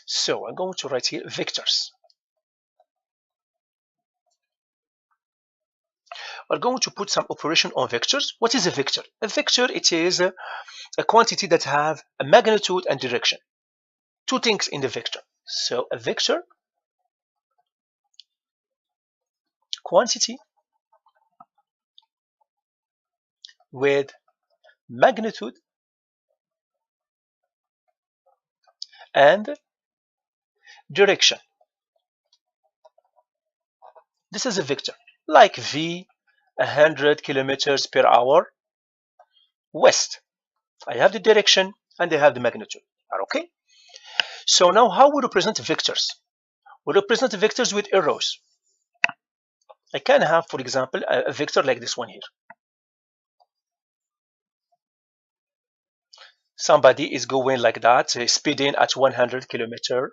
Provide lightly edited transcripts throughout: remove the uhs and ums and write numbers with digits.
So I'm going to write here vectors. We're going to put some operation on vectors. What is a vector? A vector, it is a quantity that have a magnitude and direction. Two things in the vector. So a vector, quantity with magnitude and direction. This is a vector, like v 100 kilometers per hour west. I have the direction and I have the magnitude. Okay. So now how we represent vectors? We represent vectors with arrows. I can have, for example, a vector like this one here. Somebody is going like that, speeding at 100 kilometers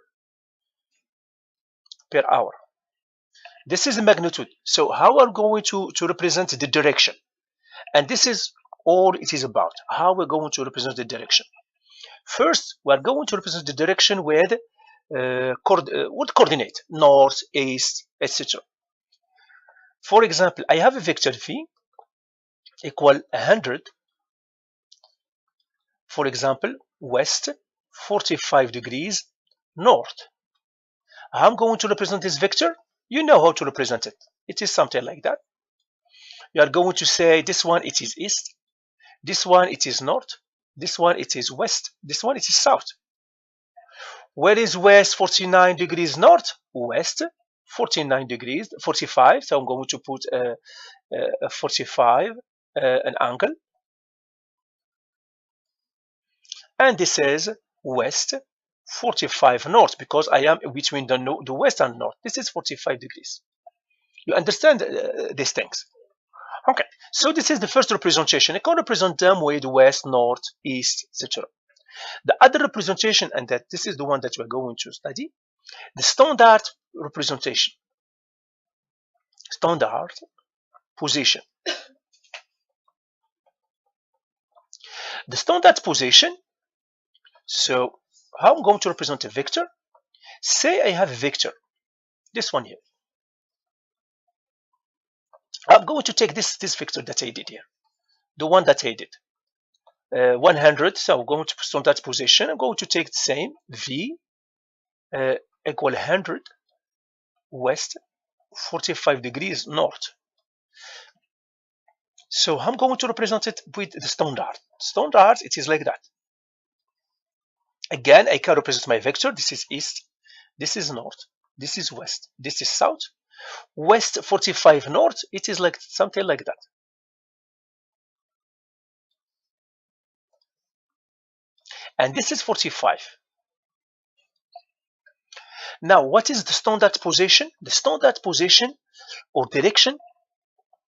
per hour. This is the magnitude. So how are we going to represent the direction? And this is all it is about, how we're going to represent the direction. First, we're going to represent the direction with coordinate, north, east, etc. For example, I have a vector v equal 100, for example, west, 45 degrees, north. I'm going to represent this vector. You know how to represent it. It is something like that. You are going to say this one it is east, this one it is north, this one it is west, this one it is south. Where is west 49 degrees north? West 49 degrees 45. So I'm going to put a 45 an angle, and this is west 45 north because I am between the west and north. This is 45 degrees. You understand these things? Okay, so this is the first representation. I can represent them with west, north, east, etc. The other representation, and that this is the one that we're going to study, the standard representation, standard position. The standard position, so how I'm going to represent a vector? Say I have a vector, this one here. I'm going to take this vector that I did here, the one that I did. 100, so I'm going to standard position. I'm going to take the same v equal 100 west 45 degrees north. So I'm going to represent it with the standard. Standard, it is like that. Again, I can represent my vector. This is east, this is north, this is west, this is south. West 45 north, it is like something like that. And this is 45. Now, what is the standard position? The standard position or direction,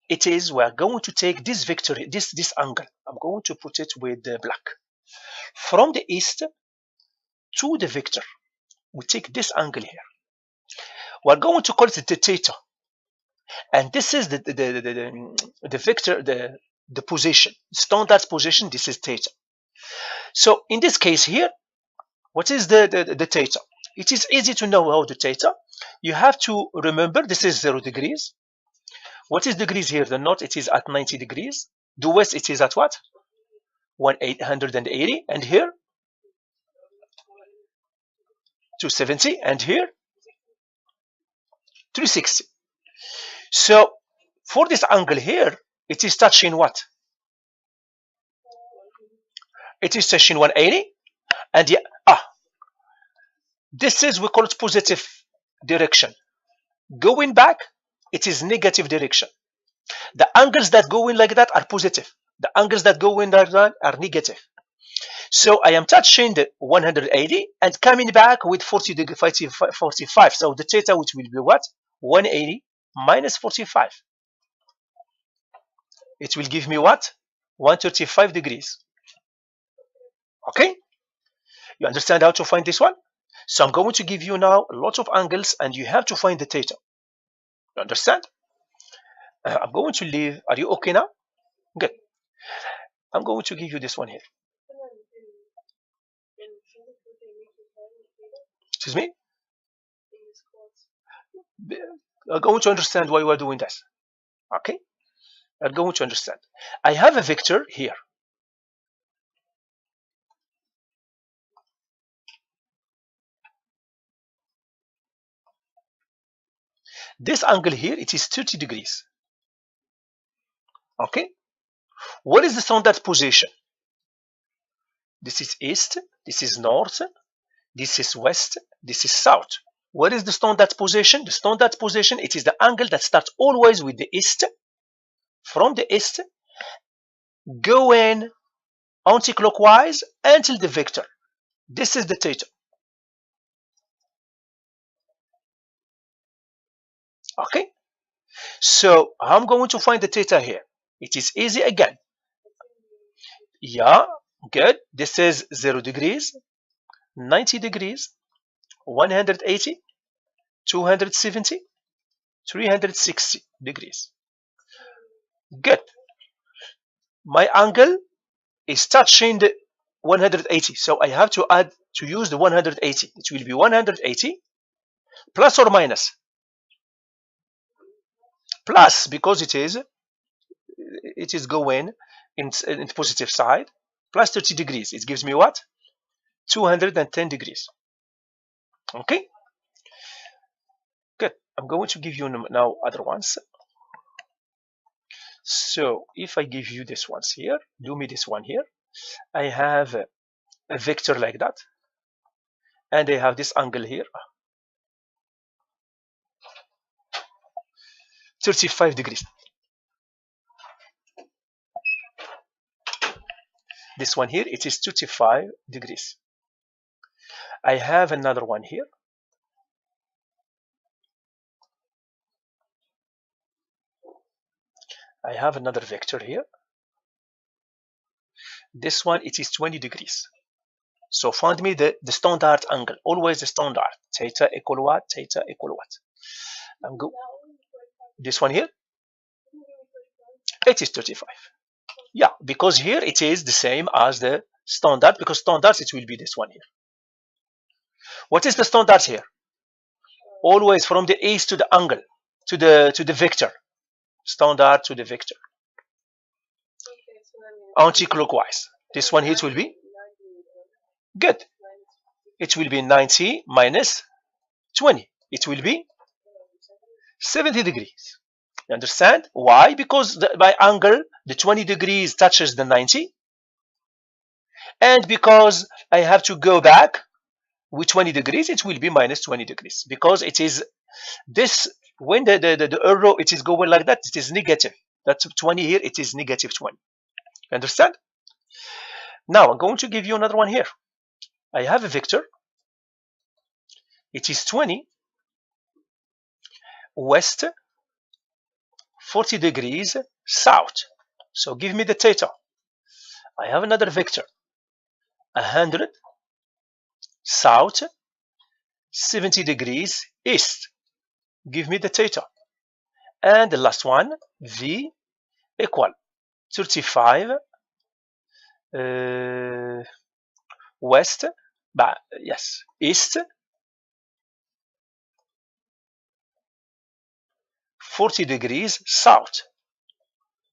it is we are going to take this vector, this angle. I'm going to put it with the black. From the east to the vector, we take this angle here. We're going to call it the theta. And this is the vector, the position, standard position, this is theta. So in this case here, what is the theta? It is easy to know how the theta. You have to remember this is 0 degrees. What is degrees here? The north, it is at 90 degrees. The west, it is at what? 180. And here? 270. And here? 360. So for this angle here, it is touching what? It is touching 180. And yeah, this is, we call it positive direction. Going back, it is negative direction. The angles that go in like that are positive. The angles that go in like that are negative. So I am touching the 180 and coming back with 45. So the theta, which will be what? 180 minus 45. It will give me what? 135 degrees. Okay? You understand how to find this one? So I'm going to give you now a lot of angles and you have to find the theta. You understand? I'm going to leave. Are you okay now? Good. I'm going to give you this one here. Excuse me? Are going to understand why we're doing this. Okay? Are going to understand. I have a vector here. This angle here, it is 30 degrees. Okay? What is the standard position? This is east, this is north, this is west, this is south. What is the standard position? The standard position, it is the angle that starts always with the east, from the east, going anti-clockwise until the vector. This is the theta. Okay? So I'm going to find the theta here. It is easy again. Yeah, good. This is 0 degrees, 90 degrees, 180, 270, 360 degrees. Good. My angle is touching the 180, so I have to use the 180. It will be 180 plus or minus. Plus, because it is going in the positive side, plus 30 degrees. It gives me what? 210 degrees. Okay? Good. I'm going to give you now other ones. So if I give you this ones here, do me this one here. I have a vector like that, and I have this angle here, 35 degrees. This one here, it is 35 degrees. I have another one here. I have another vector here. This one, it is 20 degrees. So find me the standard angle, always the standard. Theta equal what? Theta equal what? This one here, it is 35. Yeah, because here it is the same as the standard, because standards it will be this one here. What is the standard here? Always from the east to the angle, to the vector. Standard to the vector. Anti-clockwise. This one here it will be good. It will be 90 minus 20. It will be 70 degrees. You understand? Why? Because by angle, the 20 degrees touches the 90. And because I have to go back with 20 degrees, it will be minus 20 degrees. Because it is this, when the arrow, it is going like that, it is negative. That's 20 here, it is negative 20. You understand? Now, I'm going to give you another one here. I have a vector. It is 20 west, 40 degrees south. So give me the theta. I have another vector. 100 south, 70 degrees east. Give me the theta. And the last one, V equal 35 west, yes, east, 40 degrees south.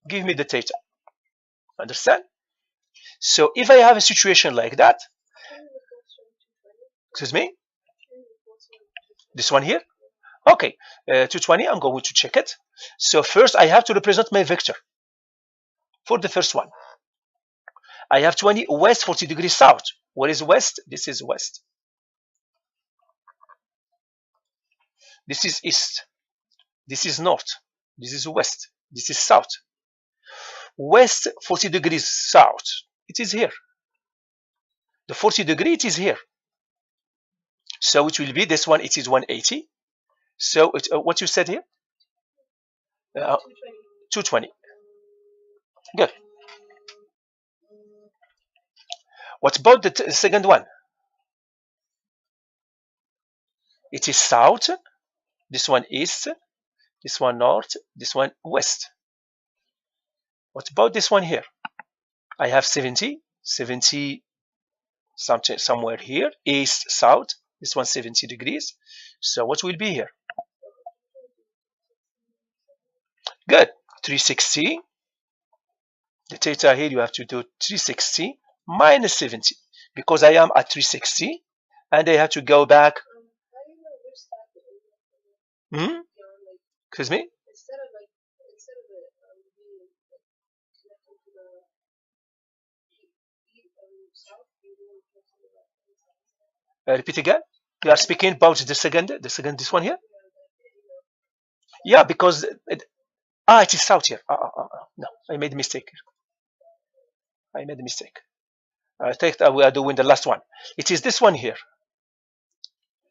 Give me the theta. Understand? So if I have a situation like that, excuse me, this one here, okay, 220, I'm going to check it. So first I have to represent my vector for the first one. I have 20 west, 40 degrees south. What is west? This is west. This is east. This is north. This is west. This is south. West, 40 degrees south. It is here. The 40 degree, it is here. So it will be this one, it is 180. So what you said here? 220. Good. What about the second one? It is south. This one east. This one north. This one west. What about this one here? I have 70 somewhere here, east, south. This one 70 degrees. So what will be here? Good. 360. The theta here, you have to do 360 minus 70 because I am at 360 and I have to go back. Excuse me? Repeat again. You are speaking about the second, this one here. Yeah, because it is south here. No, I made a mistake. I made a mistake. I think that we are doing the last one. It is this one here.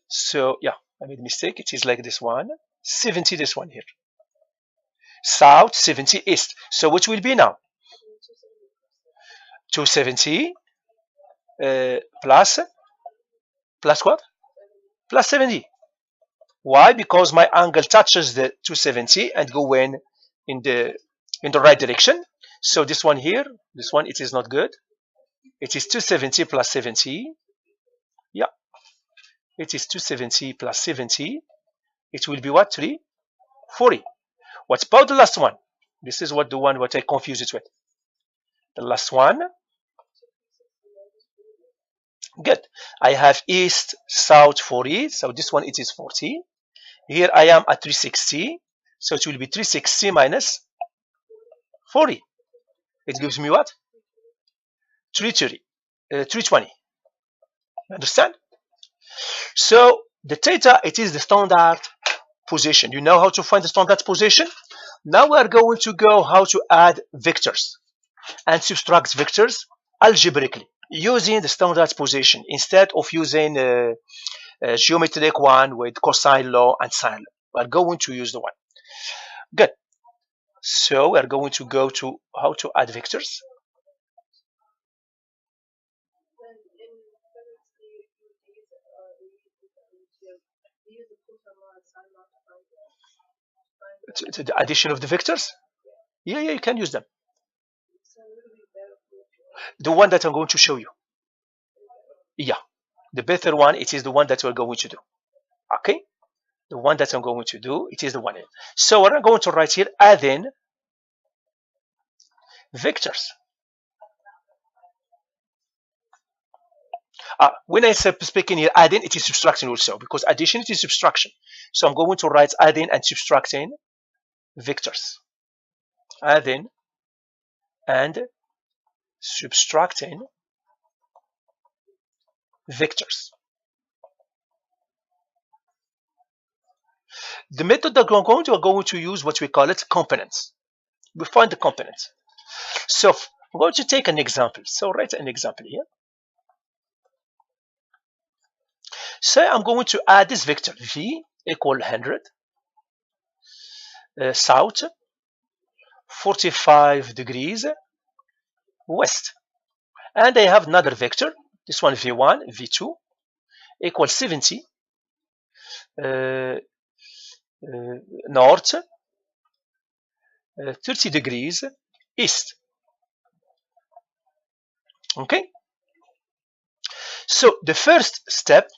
So yeah, I made a mistake. It is like this one. 70 this one here. South, 70 east. So which will be now? 270 plus what? Plus 70. Why? Because my angle touches the 270 and go in the right direction. So this one here, this one, it is not good. It is 270 plus 70. Yeah, it is 270 plus 70. It will be what? 340. What about the last one? This is what I confuse it with. The last one. Good. I have east, south 40. So this one it is 40. Here I am at 360. So it will be 360 minus 40. It gives me what? 330. 320. Understand? So the theta, it is the standard position. You know how to find the standard position? Now we are going to go how to add vectors and subtract vectors algebraically using the standard position instead of using a geometric one with cosine law and sine law. We are going to use the one. Good. So we are going to go to how to add vectors. To the addition of the vectors? Yeah, you can use them. The one that I'm going to show you. Yeah, the better one, it is the one that we're going to do. Okay, the one that I'm going to do, it is the one. So what I'm going to write here, add in vectors. When I say speaking here, adding, it is subtraction also because addition it is subtraction. So I'm going to write adding and subtracting vectors. Adding and subtracting vectors. The method that we're going to use what we call it components. We find the components. So I'm going to take an example. So write an example here. Say I'm going to add this vector v equal 100 south 45 degrees west, and I have another vector, this one v1 v2 equals 70 north 30 degrees east. Okay, so the first step,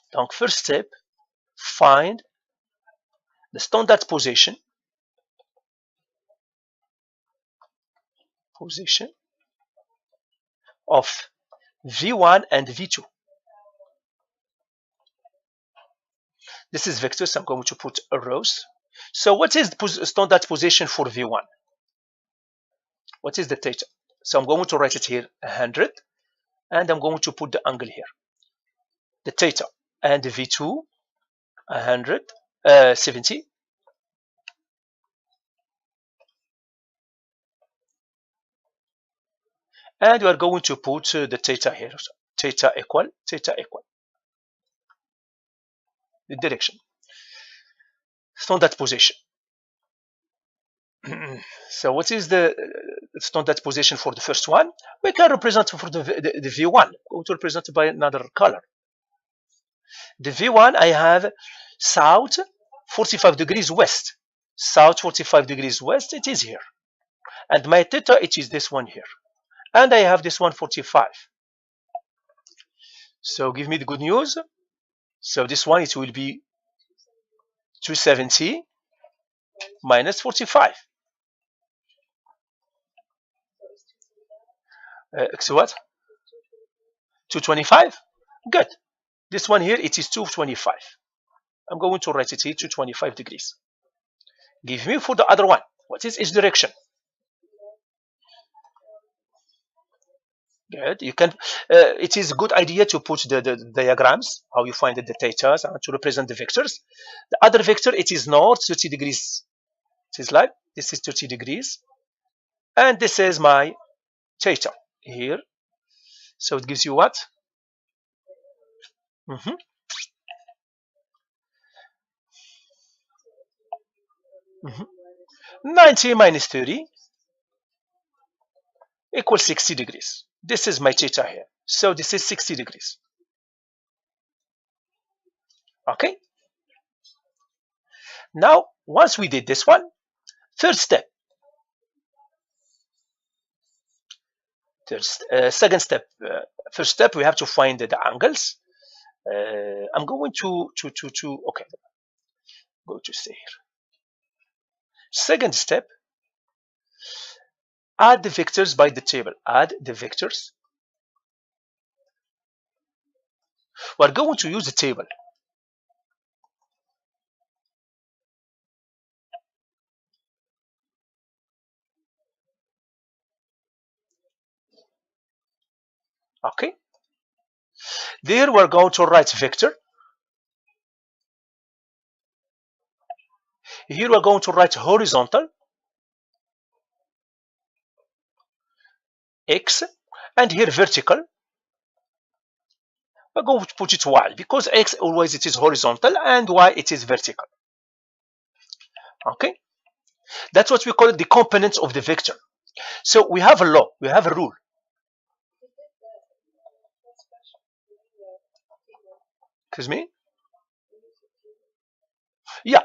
find the standard position of v1 and v2. This is vectors. I'm going to put arrows. So what is the standard position for v1? What is the theta? So I'm going to write it here 100, and I'm going to put the angle here, the theta, and the v2 70. And we are going to put the theta here. So theta equal the direction, standard position. So what is the standard position for the first one? We can represent for the v1. Go to represent by another color. The v1 I have south 45 degrees west. South 45 degrees west, it is here. And my theta, it is this one here. And I have this one 45. So give me the good news. So this one, it will be 270 minus 45. So what? 225? Good. This one here, it is 225. I'm going to write it here, 225 degrees. Give me for the other one. What is its direction? Good. You can. It is a good idea to put the diagrams, how you find the theta, to represent the vectors. The other vector, it is north 30 degrees. It is like this is 30 degrees, and this is my theta here. So it gives you what? 90 minus 30 equals 60 degrees. This is my theta here. So this is 60 degrees. Okay. Now, once we did this one, third step. Second step. First step, we have to find the angles. I'm going to okay. Go to stay here. Second step, add the vectors by the table. Add the vectors. We're going to use the table. Okay. There we're going to write vector. Here we're going to write horizontal x, and here vertical. We're going to put it y, because x always it is horizontal and y it is vertical. Okay, that's what we call it, the components of the vector. So we have a law, we have a rule. Excuse me? Yeah,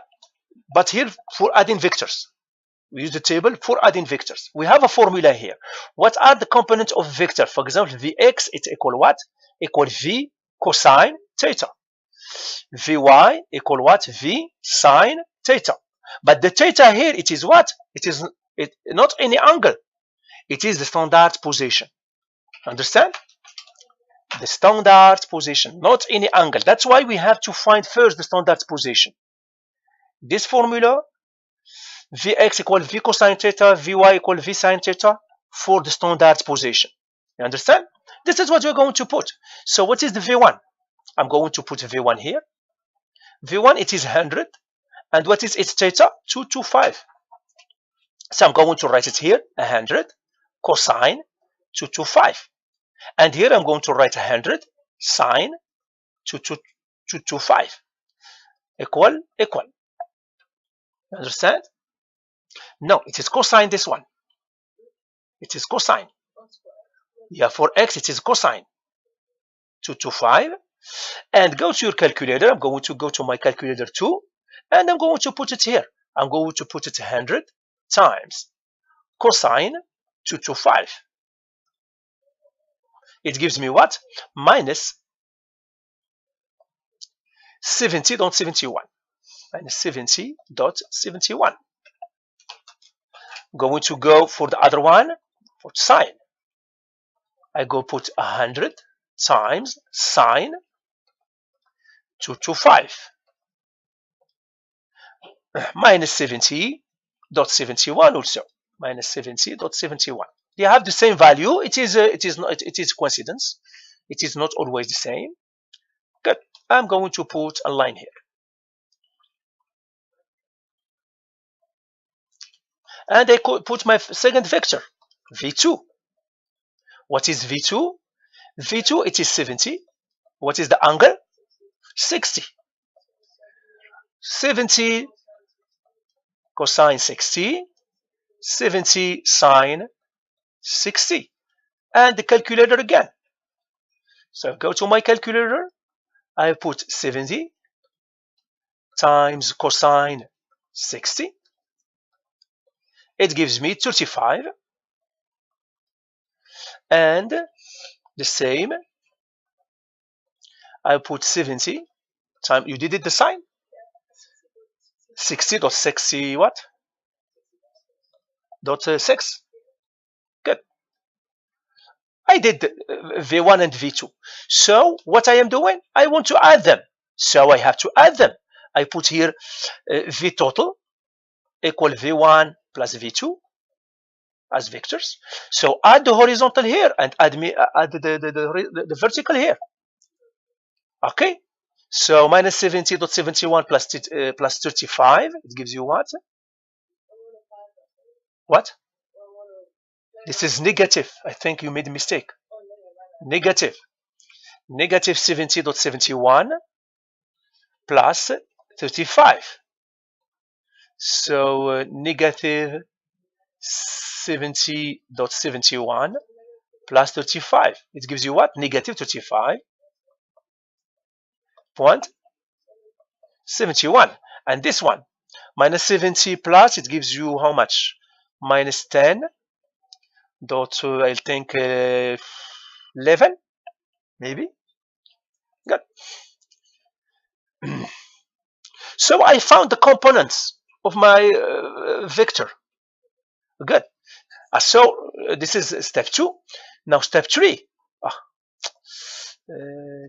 but here for adding vectors, we use the table for adding vectors. We have a formula here. What are the components of vector? For example, Vx, it's equal what? Equal V cosine theta. Vy equal what? V sine theta. But the theta here, it is what? It is not any angle. It is the standard position. Understand? The standard position, not any angle. That's why we have to find first the standard position. This formula, Vx equal V cosine theta, Vy equal V sine theta, for the standard position. You understand? This is what we're going to put. So what is the V1? I'm going to put V1 here. V1, it is 100. And what is its theta? 225. So I'm going to write it here, 100 cosine 225. And here I'm going to write 100 sine 225 equal. You understand? No, it is cosine this one. It is cosine. Yeah, for x it is cosine 225. And go to your calculator. I'm going to go to my calculator too, and I'm going to put it here. I'm going to put it 100 times cosine 225. It gives me what? Minus 70.71. Minus 70.71. Going to go for the other one, for sine. I go put 100 times sine 225. Minus 70.71 also. Minus 70.71. They have the same value. It is coincidence. It is not always the same. Good. I'm going to put a line here. And I could put my second vector, V2. What is V2? V2, it is 70. What is the angle? 60. 70 cosine 60. 70 sine 60. And the calculator again. So go to my calculator. I put 70 times cosine 60. It gives me 35. And the same, I put 70 time. You did it the sign? 60.60 what? Dot 6. Good. I did V1 and V2. So what I am doing, I want to add them. So I have to add them. I put here V total equal V1 plus V2 as vectors. So add the horizontal here and add the vertical here. Okay. So minus 70.71 plus 35. It gives you what? What? This is negative. I think you made a mistake. Negative. Negative 70.71 plus 35. So negative 70.71 plus 35. It gives you what? Negative 35.71. And this one, minus 70 plus, it gives you how much? Minus 10 dot, I think 11, maybe. Good. So I found the components of my vector. Good. So this is step 2. Now step 3.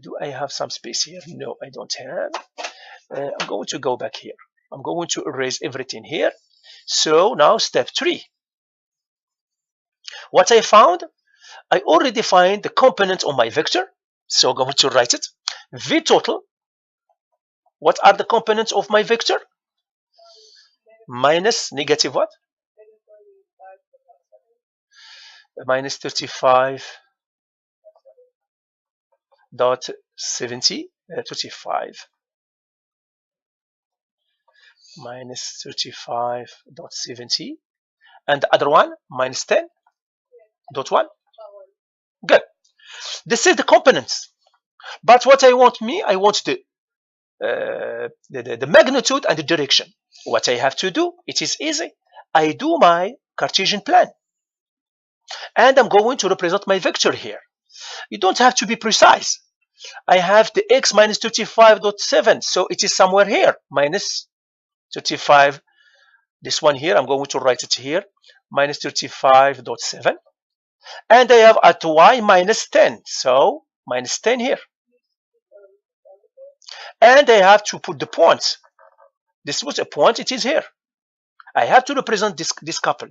Do I have some space here? No, I don't have. I'm going to go back here. I'm going to erase everything here. So now step 3. What I found, I already find the component of my vector. So I'm going to write it. V total. What are the components of my vector? Minus negative what? Minus 35.70. 35 minus 35.70, and the other one minus 10.1. Good. This is the components. But what I want I want the magnitude and the direction. What I have to do, it is easy. I do my Cartesian plan. And I'm going to represent my vector here. You don't have to be precise. I have the x minus 35.7, so it is somewhere here, minus 35. This one here, I'm going to write it here, minus 35.7. And I have at y minus 10, so minus 10 here. And I have to put the points. This was a point, it is here. I have to represent this couple.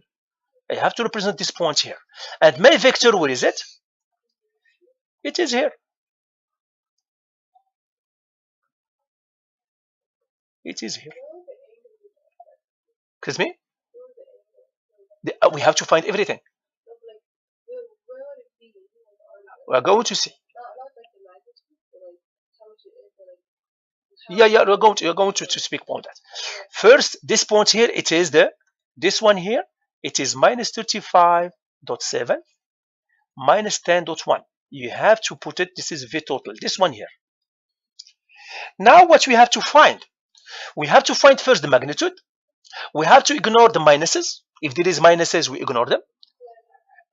I have to represent this point here. And my vector, where is it? It is here. It is here. Excuse me? We have to find everything. We are going to see. Yeah, you're going to speak about that. First, this point here, it is this one here, it is minus 35.7 minus 10.1. You have to put it, this is V total, this one here. Now what we have to find? We have to find first the magnitude. We have to ignore the minuses. If there is minuses, we ignore them.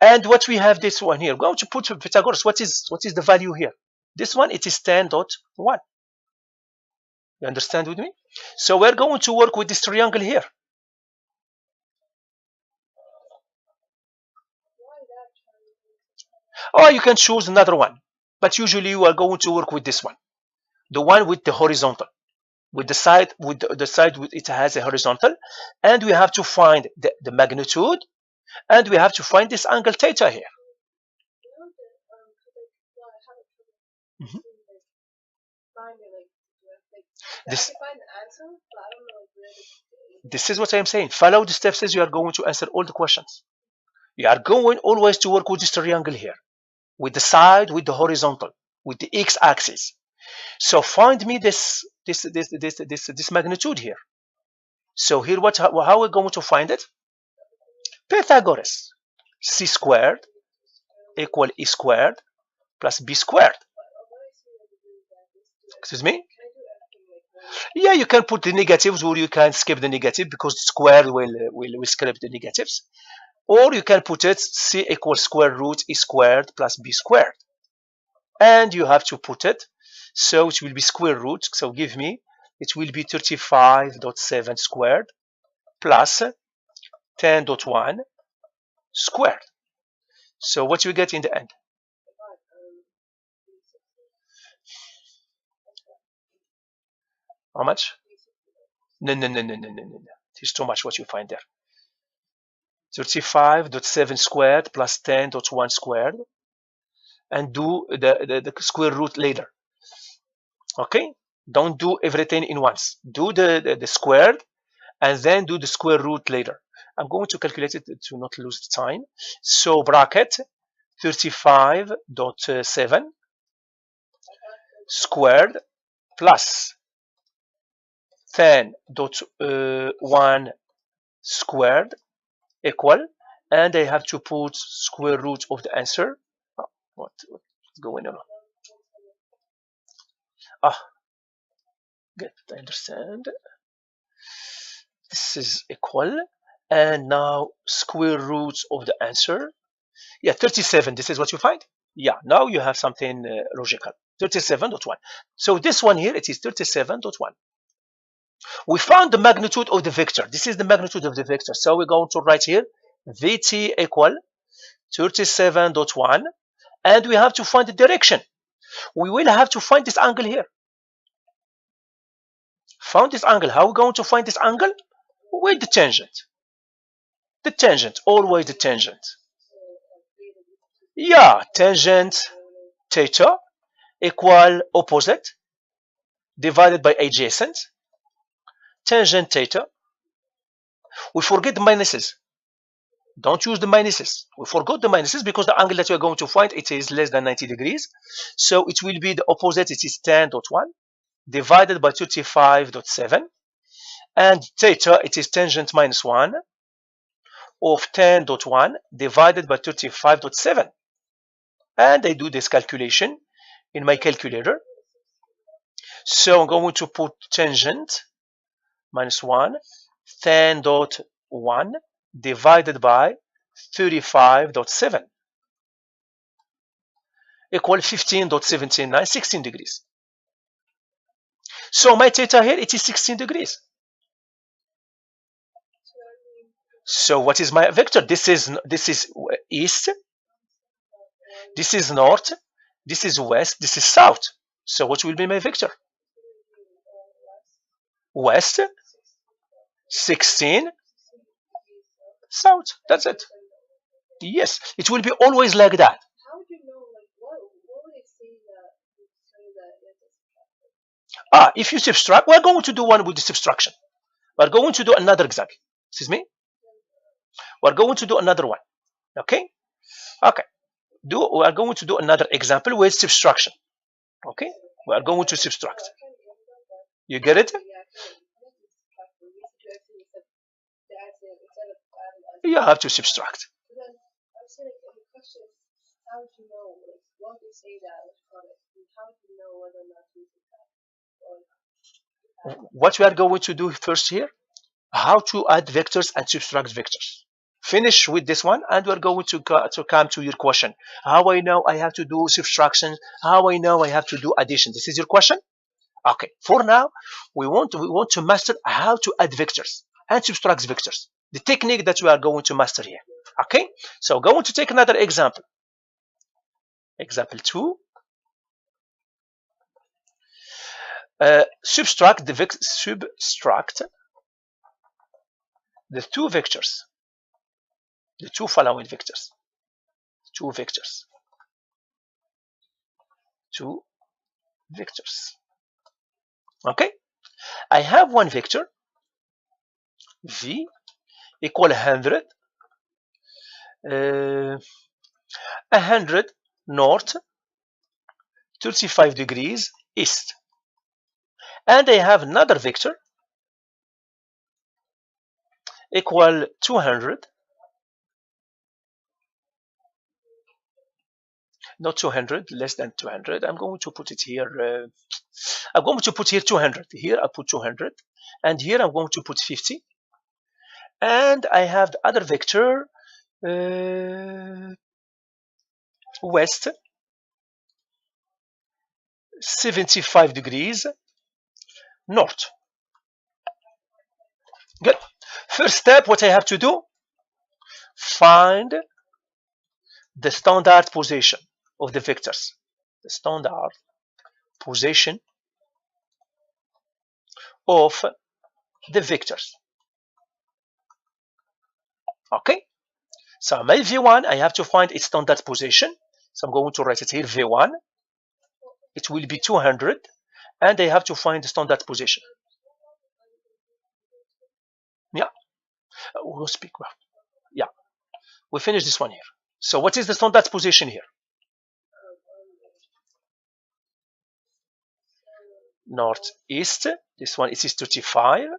And what we have this one here, we're going to put Pythagoras. What is the value here? This one, it is 10.1. You understand with me? So we're going to work with this triangle here. Or you can choose another one. But usually you are going to work with this one. The one with the horizontal. With the side, it has a horizontal. And we have to find the magnitude. And we have to find this angle theta here. Mm-hmm. This is what I'm saying. Follow the steps as you are going to answer all the questions. You are going always to work with this triangle here. With the side, with the horizontal, with the x-axis. So find me this magnitude here. So here, how we're going to find it? Pythagoras. C squared equal E squared plus B squared. Excuse me? Yeah, you can put the negatives, or you can skip the negative because the square will skip the negatives. Or you can put it C equals square root E squared plus B squared. And you have to put it So it will be square root. So give me, it will be 35.7 squared plus 10.1 squared. So what you get in the end? How much? No, no, no, no, no, no, no. It's too much what you find there. 35.7 squared plus 10.1 squared, and do the square root later. Okay? Don't do everything in once. Do the squared and then do the square root later. I'm going to calculate it to not lose time. So bracket 35.7 squared plus 10.1 squared equal, and I have to put square root of the answer. Oh, what's going on? Good, I understand. This is equal, and now square root of the answer. Yeah, 37. This is what you find. Yeah, now you have something logical. 37.1. So this one here, it is 37.1. We found the magnitude of the vector. This is the magnitude of the vector. So we're going to write here Vt equal 37.1, and we have to find the direction. We will have to find this angle here. Found this angle. How are we going to find this angle? With the tangent. The tangent, always the tangent. Yeah, tangent theta equal opposite divided by adjacent. Tangent theta. We forget the minuses. Don't use the minuses. We forgot the minuses because the angle that we are going to find, it is less than 90 degrees. So it will be the opposite. It is 10.1 divided by 35.7. And theta, it is tangent minus 1 of 10.1 divided by 35.7. And I do this calculation in my calculator. So I'm going to put tangent minus 1, 10.1 divided by 35.7 equal 15.79, 16 degrees. So my theta here, it is 16 degrees. So what is my vector? This is east, this is north, this is west, this is south. So what will be my vector? West, 16, south. That's it. Yes, it will be always like that. If you subtract, we're going to do one with the subtraction. We're going to do another example. Excuse me? We're going to do another one. Okay? Okay. We are going to do another example with subtraction. Okay? We are going to subtract. You get it? You have to subtract. What we are going to do first here, how to add vectors and subtract vectors. Finish with this one, and we're going to come to your question. How I know I have to do subtraction? How I know I have to do addition? This is your question? Okay. For now, we want to master how to add vectors and subtract vectors. The technique that we are going to master here. Okay. So going to take another example. Example 2. Subtract the two vectors, the two following vectors, two vectors. Okay, I have one vector v equal 100, 100 north, 35 degrees east, and I have another vector equal 200, not 200, less than 200. I'm going to put it here. I'm going to put here 200. Here I put 200, and here I'm going to put 50. And I have the other vector west 75 degrees north. Good. First step, what I have to do, find the standard position of the vectors. The standard position of the vectors. Okay. So my V1, I have to find its standard position. So I'm going to write it here, V1. It will be 200. And I have to find the standard position. Yeah. We'll speak well. Yeah. We finish this one here. So what is the standard position here? Northeast. This one it is 35.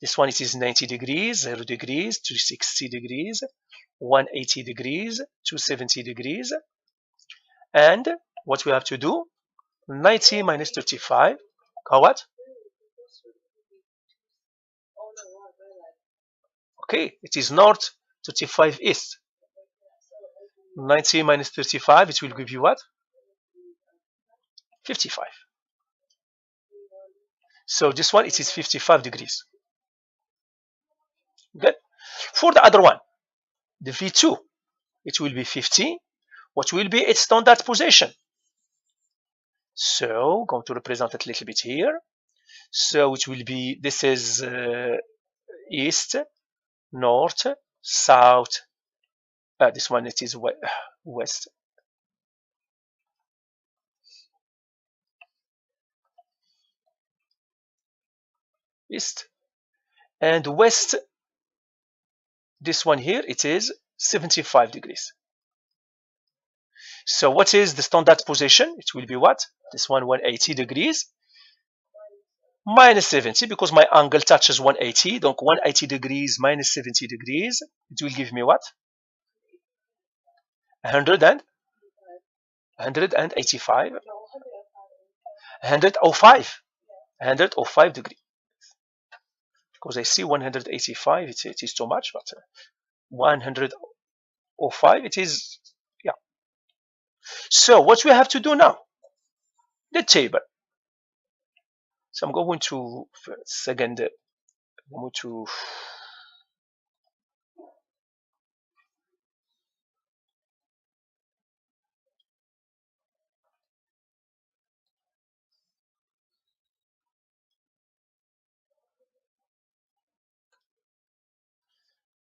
This one it is 90 degrees, 0 degrees, 260 degrees, 180 degrees, 270 degrees. And what we have to do, 90 minus 35, what? Okay, it is north, 35 east. 90 minus 35, it will give you what? 55. So this one, it is 55 degrees. Good. For the other one, the V2, it will be 50. What will be its standard position? So, going to represent it a little bit here. So it will be, this is east, north, south. This one, it is west. East. And west, this one here, it is 75 degrees. So what is the standard position? It will be what? This one, 180 degrees. Minus 70, because my angle touches 180. Donc 180 degrees minus 70 degrees. It will give me what? 185. 105 degrees. Because I see 185, it is too much, but 105, it is, yeah. So what we have to do now? The table. So I'm going to, second, I'm going to,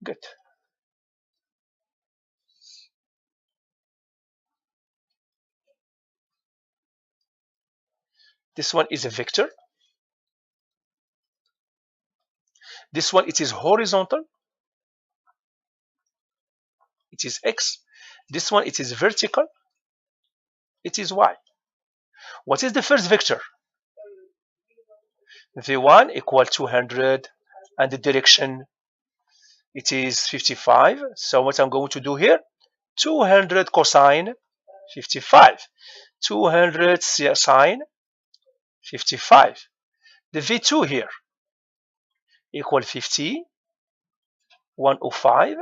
good. This one is a vector. This one, it is horizontal. It is X. This one, it is vertical. It is Y. What is the first vector? V1 equal 200, and the direction, it is 55. So what I'm going to do here, 200 cosine 55, 200 sine 55. The V2 here equal 50, 105.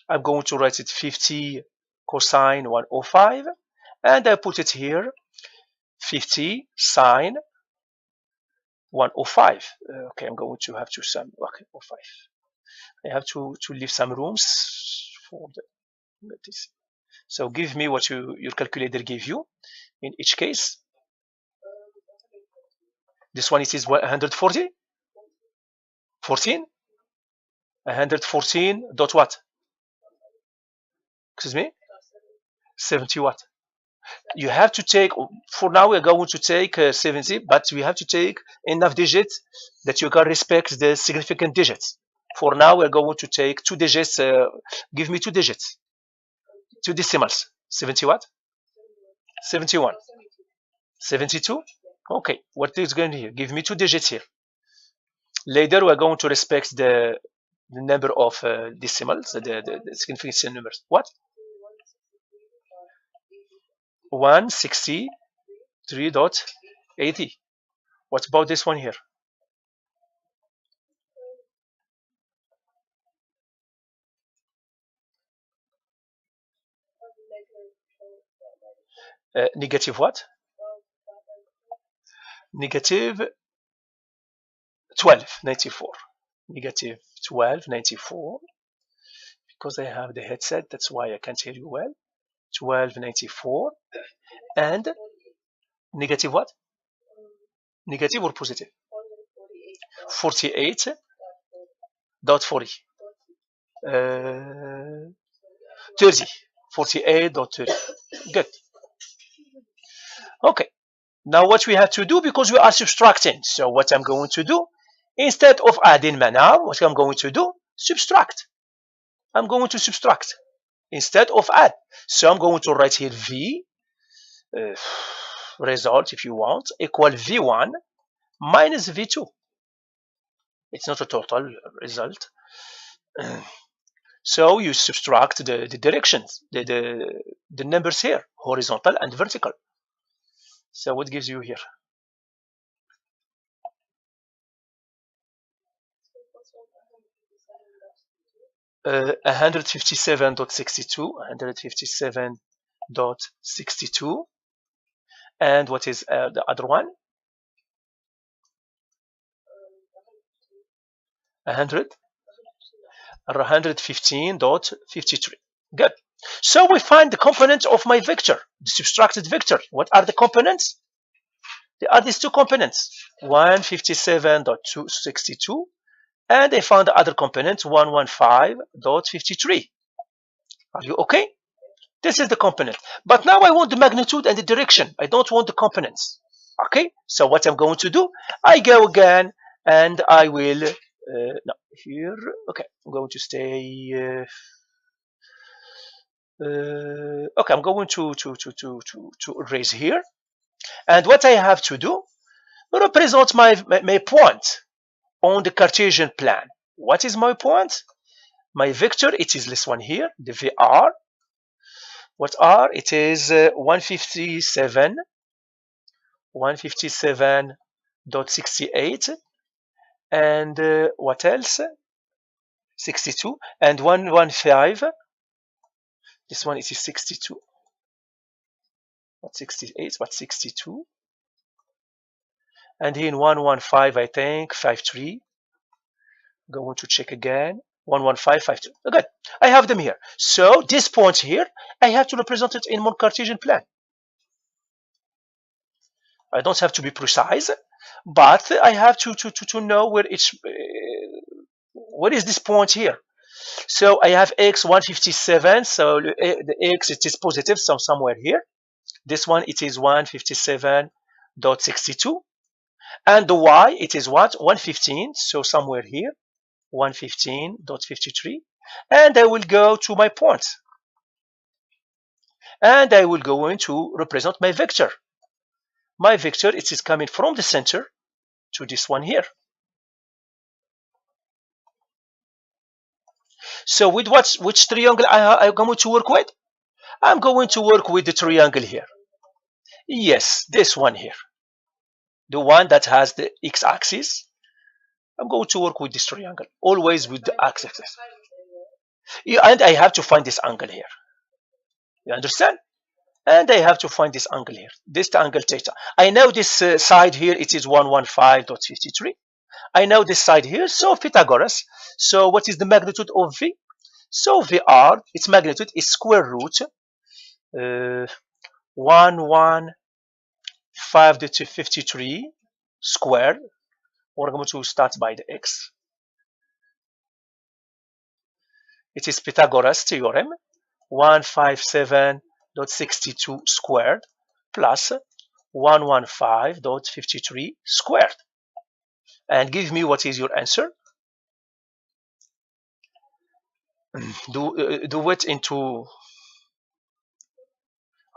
I'm going to write it 50 cosine 105, and I put it here 50 sine 105. Okay, I'm going to have to sum. Okay, 05. I have to leave some rooms for this. So give me what your calculator gave you in each case. This one, it is 140, 14, 114 dot what? Excuse me? 70 what? You have to take, for now we're going to take 70, but we have to take enough digits that you can respect the significant digits. For now we're going to take 2 digits. Give me 2 digits. 2 decimals. 70 what? 71. 72? Okay, what is going here? Give me 2 digits here. Later we're going to respect the number of decimals, the significant numbers. What? 163.80. What about this one here? Negative what? negative 1294. Negative 1294. Because I have the headset, that's why I can't hear you well. 1294 and negative what? Negative or positive? 48.40. 30. 48.30. Good. Okay. Now what we have to do, because we are subtracting, so what I'm going to do, instead of adding now, what I'm going to do, subtract. I'm going to subtract instead of add. So I'm going to write here V, result if you want, equal V1 minus V2. It's not a total result. So you subtract the directions, the numbers here, horizontal and vertical. So what gives you here? Uh, 157.62, 157.62. And what is the other one? 115.53. Good. So we find the components of my vector, the subtracted vector. What are the components? There are these two components, 157.62, and I found the other component, 115.53. Are you okay? This is the component. But now I want the magnitude and the direction. I don't want the components. Okay? So what I'm going to do, I go again, and I will, no, here, okay, I'm going to stay, okay, I'm going to erase here. And what I have to do, represent my point on the Cartesian plan. What is my point? My vector, it is this one here, the VR. What are? It is 157.68, and what else? 62 and 115. This one it is 62. Not 68, but 62. And here in 115, I think 53. Going to check again. 11552. Good. I have them here. So this point here, I have to represent it in one Cartesian plan. I don't have to be precise, but I have to know where it's what is this point here. So I have x 157. So the x it is positive, so somewhere here. This one it is 157.62, and the y it is what? 115. So somewhere here. 115.53, and I will go to my point, and I will go in to represent my vector. My vector, it is coming from the center to this one here. So with which triangle I'm going to work with? I'm going to work with the triangle here. Yes, this one here, the one that has the x-axis. I'm going to work with this triangle, always with the x-axis. Yeah, and I have to find this angle here. You understand? And I have to find this angle here, this angle theta. I know this side here, it is 115.53. I know this side here, so Pythagoras. So what is the magnitude of V? So VR, its magnitude is square root 115.53 squared. We're going to start by the x. It is Pythagoras theorem, 157.62 squared plus 115.53 squared. And give me what is your answer. Do it into,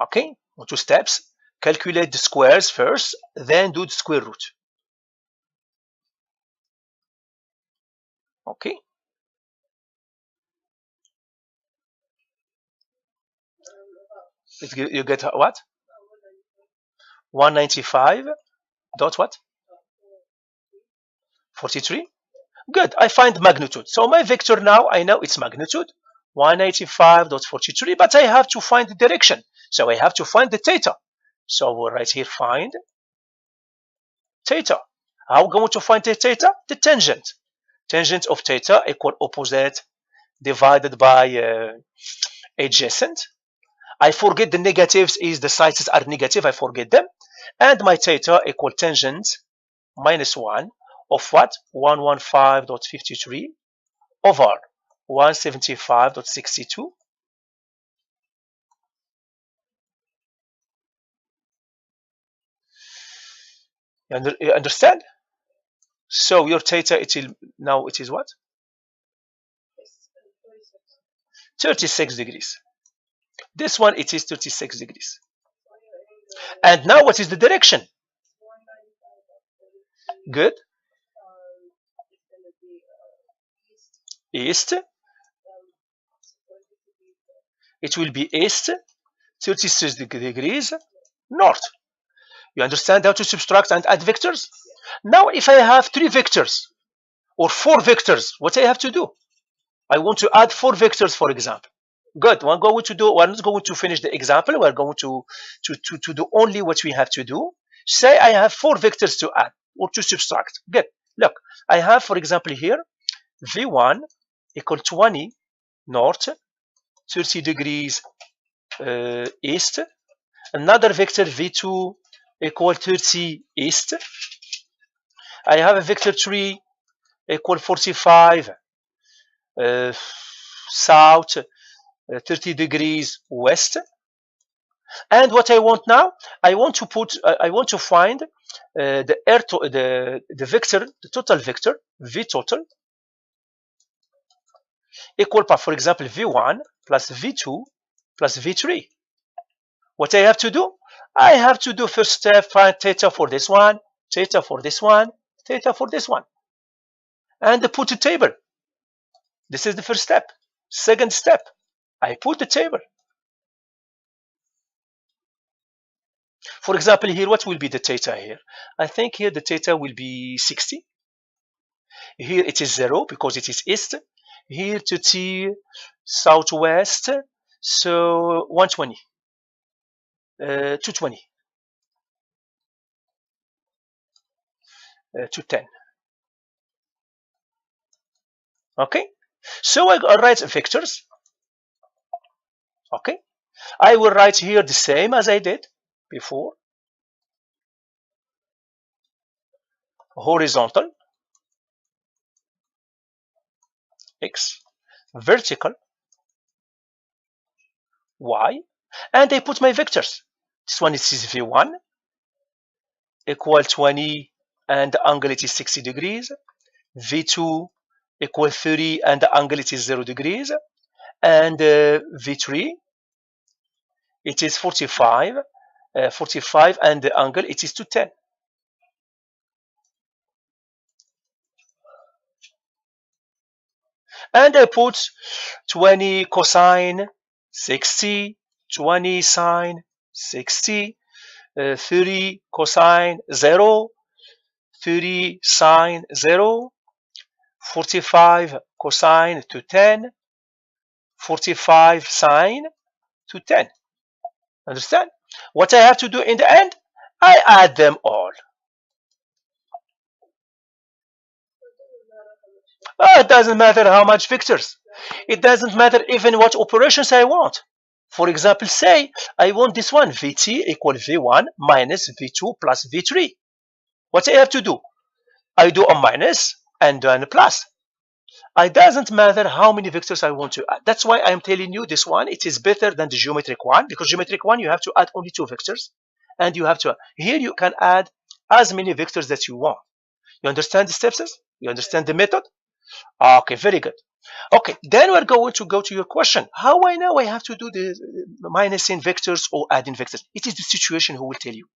okay, two steps. Calculate the squares first, then do the square root. Okay. You get what? 195 dot what? 43. Good. I find magnitude. So my vector now, I know its magnitude, 185.43, but I have to find the direction. So I have to find the theta. So we'll write here find theta. How are we going to find the theta? The tangent. Tangent of theta equal opposite divided by adjacent. I forget the negatives is the sizes are negative. I forget them. And my theta equal tangent minus 1 of what? 115.53 over 175.62. You understand? So your theta now it is what? 36 degrees. This one it is 36 degrees. And now what is the direction? Good. East. It will be east, 36 degrees, north. You understand how to subtract and add vectors? Now if I have 3 vectors or 4 vectors, what I have to do? I want to add 4 vectors, for example. Good. We're not going to finish the example. We're going to do only what we have to do. Say I have 4 vectors to add or to subtract. Good. Look, I have, for example, here V1 equal 20 north, 30 degrees east. Another vector V2 equal 30 east. I have a vector 3 equal 45 south, 30 degrees west. And what I want now, I want to find the vector, the total vector V total equal, for example, V1 plus V2 plus V3. What I have to do? I have to do first step, find theta for this one, theta for this one, theta for this one, and put a table. This is the first step. Second step, I put the table. For example, here, what will be the theta here? I think here the theta will be 60. Here it is 0 because it is east. Here to T southwest, so 120, 220, 210. Okay, so I write vectors. Okay, I will write here the same as I did before. Horizontal, X, vertical, Y, and I put my vectors. This one is V1 equal 20 and the angle it is 60 degrees. V2 equal 30 and the angle it is 0 degrees. And V3 it is 45 and the angle it is 210. And I put 20 cosine 60, 20 sine 60, 30 cosine 0, 30 sine 0, 45 cosine to 10, 45 sine to 10. Understand? What I have to do in the end? I add them all. It doesn't matter how much vectors. It doesn't matter even what operations I want. For example, say I want this one, Vt equal V1 minus V2 plus V3. What I have to do? I do a minus and then a plus. It doesn't matter how many vectors I want to add. That's why I'm telling you this one, it is better than the geometric one, because geometric one, you have to add only 2 vectors. And you have to, here you can add as many vectors that you want. You understand the steps? You understand the method? Okay, very good. Okay, then we're going to go to your question. How I know I have to do the minusing vectors or adding vectors? It is the situation who will tell you.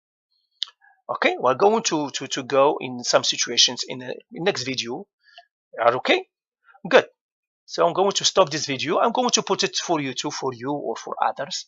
Okay, we're going to go in some situations in the next video. Are okay? Good. So I'm going to stop this video. I'm going to put it for you too, for you or for others.